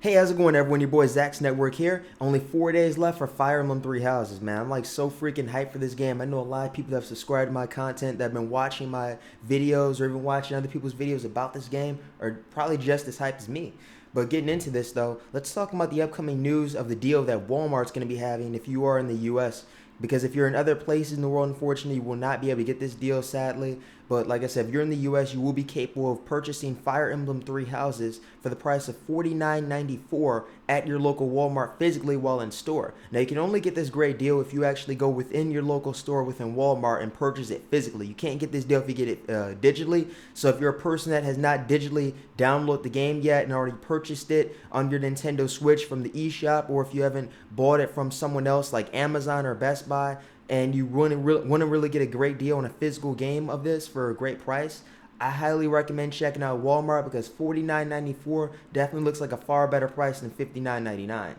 Hey, how's it going, everyone? Your boy Zach's Network here. Only 4 days left for Fire Emblem Three Houses, man. I'm like so freaking hyped for this game. I know a lot of people that have subscribed to my content, that have been watching my videos or even watching other people's videos about this game are probably just as hyped as me. But getting into this, though, let's talk about the upcoming news of the deal that Walmart's going to be having if you are in the U.S. Because if you're in other places in the world, unfortunately, you will not be able to get this deal, sadly. But like I said, if you're in the U.S., you will be capable of purchasing Fire Emblem Three Houses for the price of $49.94 at your local Walmart physically while in store. Now, you can only get this great deal if you actually go within your local store within Walmart and purchase it physically. You can't get this deal if you get it digitally. So if you're a person that has not digitally downloaded the game yet and already purchased it on your Nintendo Switch from the eShop, or if you haven't bought it from someone else like Amazon or Best Buy, and you want to really get a great deal on a physical game of this for a great price, I highly recommend checking out Walmart because $49.94 definitely looks like a far better price than $59.99.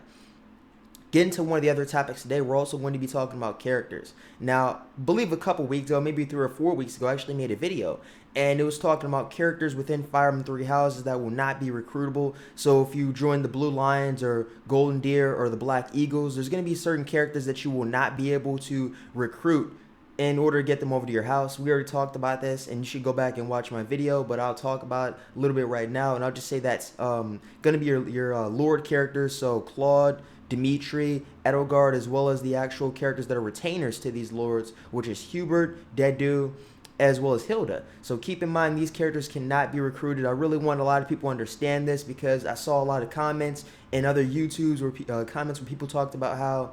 Getting to one of the other topics today, we're also going to be talking about characters. Now, I believe a couple weeks ago, maybe 3 or 4 weeks ago, I actually made a video, and it was talking about characters within Fire Emblem Three Houses that will not be recruitable. So if you join the Blue Lions or Golden Deer or the Black Eagles, there's going to be certain characters that you will not be able to recruit in order to get them over to your house. We already talked about this, and you should go back and watch my video, but I'll talk about it a little bit right now, and I'll just say that's going to be your Lord characters, so Claude, Dimitri, Edelgard, as well as the actual characters that are retainers to these lords, which is Hubert, Dedu, as well as Hilda. So keep in mind, these characters cannot be recruited. I really want a lot of people to understand this because I saw a lot of comments and other YouTubes or comments where people talked about how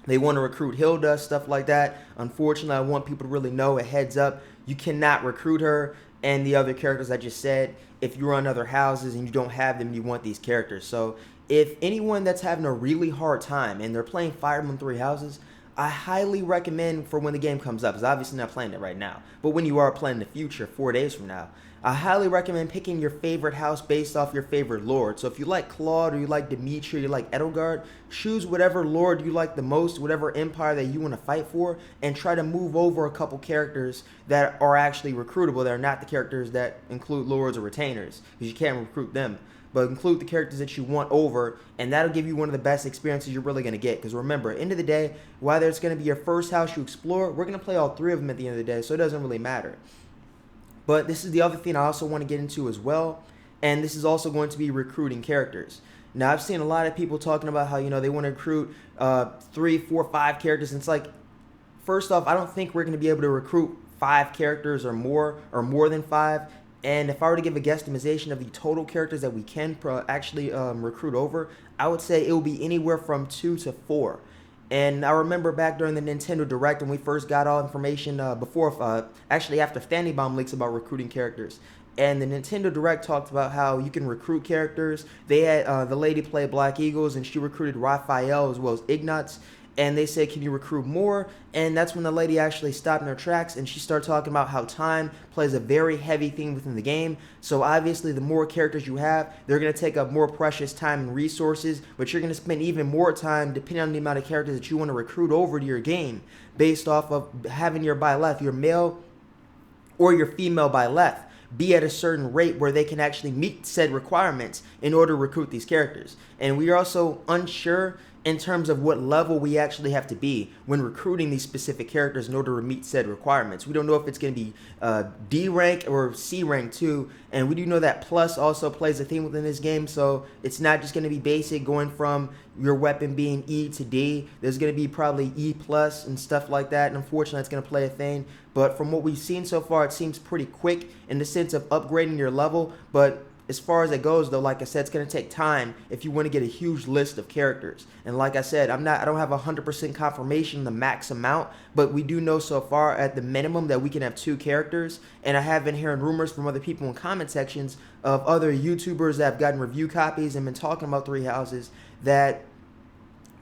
they want to recruit Hilda, stuff like that. Unfortunately, I want people to really know, a heads up, you cannot recruit her and the other characters I just said if you're on other houses and you don't have them, you want these characters. So if anyone that's having a really hard time and they're playing Fire Emblem Three Houses, I highly recommend, for when the game comes up, because obviously not playing it right now, but when you are playing in the future, 4 days from now, I highly recommend picking your favorite house based off your favorite lord. So if you like Claude or you like Dimitri or you like Edelgard, choose whatever lord you like the most, whatever empire that you want to fight for, and try to move over a couple characters that are actually recruitable, that are not the characters that include lords or retainers, because you can't recruit them. But include the characters that you want over, and that'll give you one of the best experiences you're really going to get. Because remember, at the end of the day, whether it's going to be your first house you explore, we're going to play all 3 of them at the end of the day, so it doesn't really matter. But this is the other thing I also want to get into as well, and this is also going to be recruiting characters. Now, I've seen a lot of people talking about how, they want to recruit 3, 4, 5 characters, and it's like, first off, I don't think we're going to be able to recruit 5 characters or more than 5. And if I were to give a guesstimation of the total characters that we can actually recruit over, I would say it will be anywhere from 2 to 4. And I remember back during the Nintendo Direct when we first got all information actually after Fanny Bomb leaks about recruiting characters. And the Nintendo Direct talked about how you can recruit characters. They had the lady play Black Eagles, and she recruited Raphael as well as Ignatz. And they said, can you recruit more? And that's when the lady actually stopped in her tracks and she started talking about how time plays a very heavy thing within the game. So obviously the more characters you have, they're going to take up more precious time and resources, but you're going to spend even more time depending on the amount of characters that you want to recruit over to your game based off of having your Byleth, your male or your female Byleth, be at a certain rate where they can actually meet said requirements in order to recruit these characters. And we are also unsure in terms of what level we actually have to be when recruiting these specific characters in order to meet said requirements. We don't know if it's going to be D rank or C rank too, and we do know that plus also plays a theme within this game, so it's not just going to be basic going from your weapon being E to D. There's going to be probably E plus and stuff like that, and unfortunately it's going to play a thing. But from what we've seen so far, it seems pretty quick in the sense of upgrading your level, but as far as it goes, though, like I said, it's going to take time if you want to get a huge list of characters. And like I said, I don't have 100% confirmation the max amount, but we do know so far at the minimum that we can have 2 characters. And I have been hearing rumors from other people in comment sections of other YouTubers that have gotten review copies and been talking about Three Houses that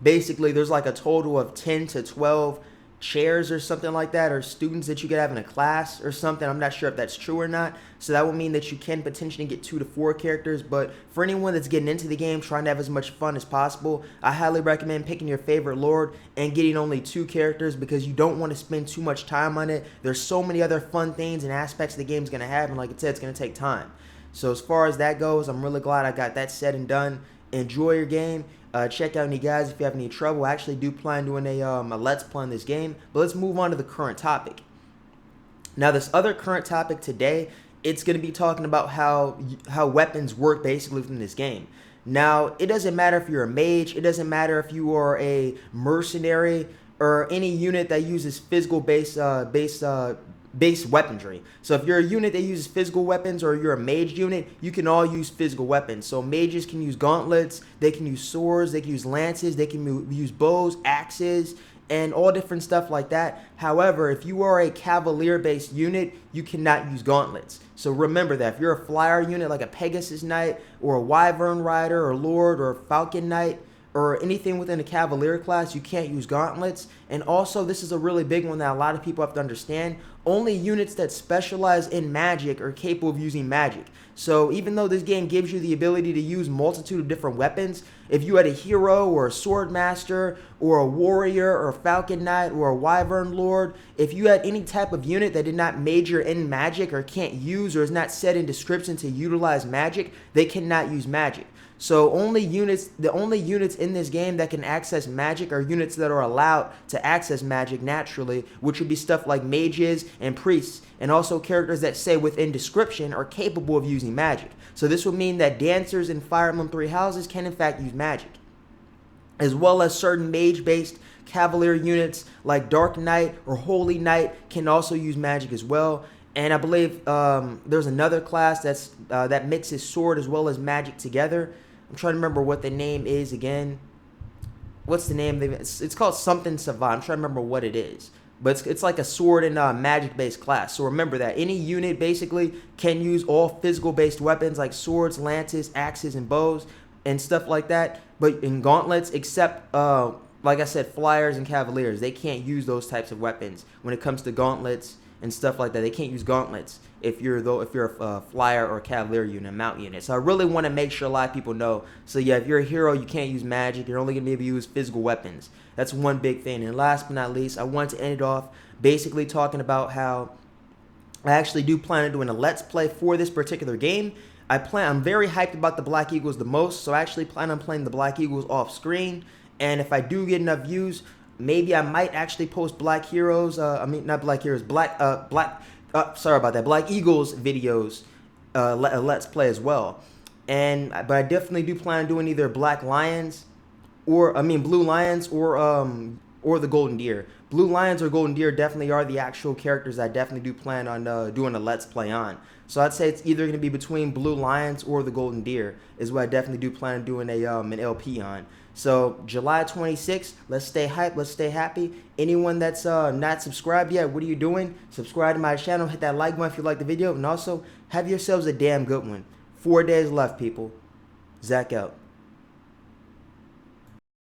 basically there's like a total of 10 to 12 chairs or something like that, or students that you could have in a class or something. I'm not sure if that's true or not. So that would mean that you can potentially get 2 to 4 characters. But for anyone that's getting into the game, trying to have as much fun as possible, I highly recommend picking your favorite lord and getting only 2 characters because you don't want to spend too much time on it. There's so many other fun things and aspects the game's going to have, and like I said, it's going to take time. So as far as that goes, I'm really glad I got that said and done. Enjoy your game. Check out any guys if you have any trouble. I actually do plan doing a let's play on this game. But let's move on to the current topic. Now, this other current topic today, it's going to be talking about how weapons work basically within this game. Now, it doesn't matter if you're a mage, it doesn't matter if you are a mercenary or any unit that uses physical base weaponry. So if you're a unit that uses physical weapons or you're a mage unit, you can all use physical weapons. So mages can use gauntlets, they can use swords, they can use lances, they can use bows, axes, and all different stuff like that. However, if you are a cavalier-based unit, you cannot use gauntlets. So remember that. If you're a flyer unit like a Pegasus Knight or a Wyvern Rider or Lord or a Falcon Knight or anything within the Cavalier class, you can't use gauntlets. And also, this is a really big one that a lot of people have to understand. Only units that specialize in magic are capable of using magic. So even though this game gives you the ability to use multitude of different weapons, if you had a hero or a sword master or a warrior or a falcon knight or a wyvern lord, if you had any type of unit that did not major in magic or can't use or is not set in description to utilize magic, they cannot use magic. So the only units in this game that can access magic are units that are allowed to access magic naturally, which would be stuff like mages and priests, and also characters that say within description are capable of using magic. So this would mean that dancers in Fire Emblem Three Houses can in fact use magic, as well as certain mage-based cavalier units like Dark Knight or Holy Knight can also use magic as well. And I believe there's another class that mixes sword as well as magic together. I'm trying to remember what the name is again. What's the name? It's called something Savant. I'm trying to remember what it is. But it's like a sword and magic-based class. So remember that any unit basically can use all physical-based weapons like swords, lances, axes, and bows and stuff like that. But in gauntlets, except like I said, flyers and cavaliers, they can't use those types of weapons when it comes to gauntlets and stuff like that. They can't use gauntlets if you're a flyer or a cavalier unit, a mount unit. So I really want to make sure a lot of people know. So yeah, if you're a hero, you can't use magic. You're only going to be able to use physical weapons. That's one big thing. And last but not least, I want to end it off basically talking about how I actually do plan on doing a let's play for this particular game. I'm very hyped about the Black Eagles the most, so I actually plan on playing the Black Eagles off screen. And if I do get enough views, maybe I might actually post Black Heroes. Not Black Heroes. Sorry about that. Black Eagles videos, let's play as well. But I definitely do plan on doing either Black Lions, Blue Lions, or the Golden Deer. Blue Lions or Golden Deer definitely are the actual characters I definitely do plan on doing a let's play on. So I'd say it's either going to be between Blue Lions or the Golden Deer is what I definitely do plan on doing an LP on. So July 26th, let's stay hyped, let's stay happy. Anyone that's not subscribed yet, what are you doing? Subscribe to my channel, hit that like button if you like the video, and also have yourselves a damn good one. 4 days left, people. Zach out.